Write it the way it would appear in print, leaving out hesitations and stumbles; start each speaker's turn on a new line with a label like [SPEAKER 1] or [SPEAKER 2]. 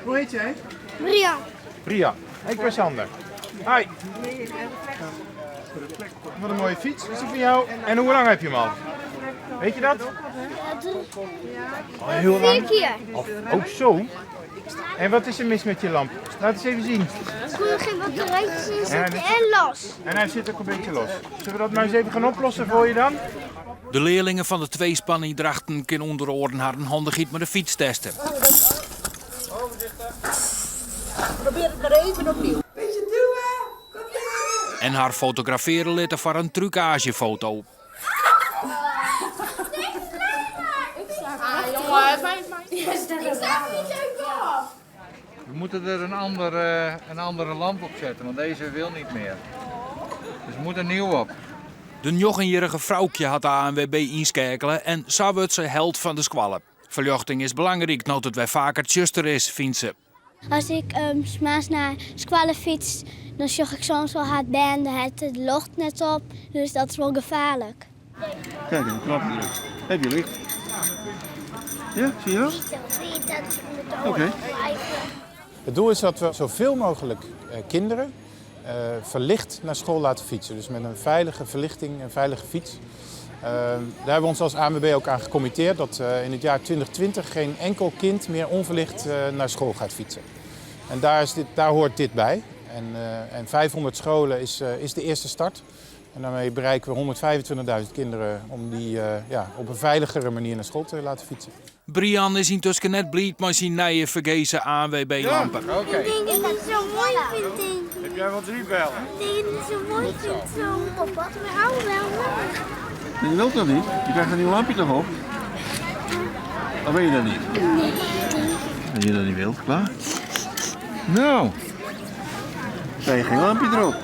[SPEAKER 1] Hoe heet jij?
[SPEAKER 2] Brian.
[SPEAKER 3] Ria. Ik ben Sander. Hi. Wat een mooie fiets. Is die van jou? En hoe lang heb je hem al? Weet je dat? Al heel
[SPEAKER 2] 4
[SPEAKER 3] lang.
[SPEAKER 2] keer.
[SPEAKER 3] Oh, zo. En wat is er mis met je lamp? Laat eens even zien.
[SPEAKER 2] Er konden geen batterijtjes in
[SPEAKER 3] Ja,
[SPEAKER 2] zitten
[SPEAKER 3] dit-
[SPEAKER 2] en los.
[SPEAKER 3] En hij zit ook een beetje los. Zullen we dat maar eens even gaan oplossen voor je dan?
[SPEAKER 4] De leerlingen van de tweespanning Drachten kunnen onder oren haar een handigheid met de fiets testen.
[SPEAKER 5] Probeer het maar even opnieuw.
[SPEAKER 6] Beetje duwen. Kom hier.
[SPEAKER 4] En haar fotograferen laten voor een trucagefoto.
[SPEAKER 7] We moeten er een andere lamp op zetten, want deze wil niet meer. Dus er moet een nieuw op.
[SPEAKER 4] De 9-jarige vrouwtje had de ANWB inschakelen en zo wordt ze held van de squallen. Verlichting is belangrijk, nood het wij vaker tjuster is, vindt ze.
[SPEAKER 2] Als ik 's maandags naar squallen fiets, dan zag ik soms wel hard banden. Het locht net op, dus dat is wel gevaarlijk.
[SPEAKER 8] Kijk, een knop gedrukt. Heb je licht? Ja, zie je dat? Oké.
[SPEAKER 3] Het doel is dat we zoveel mogelijk kinderen verlicht naar school laten fietsen. Dus met een veilige verlichting, een veilige fiets. Daar hebben we ons als ANWB ook aan gecommitteerd dat in het jaar 2020 geen enkel kind meer onverlicht naar school gaat fietsen. En daar hoort dit bij. En 500 scholen is de eerste start. En daarmee bereiken we 125.000 kinderen om die op een veiligere manier naar school te laten fietsen.
[SPEAKER 4] Brian is intussen net blij met zijn nieuwe vergezen ANWB-lampen.
[SPEAKER 2] Ik denk dat ik het zo mooi vind, denk ik.
[SPEAKER 3] Heb jij wat driebellen?
[SPEAKER 2] Ik denk dat ik het zo mooi vind, zo op wat we houden wel.
[SPEAKER 8] Je wilt dat niet? Je krijgt een nieuw lampje toch op? Of wil je dat niet?
[SPEAKER 2] Nee.
[SPEAKER 8] Als je dat niet wilt, klaar? Nou. Dan krijg je geen lampje erop.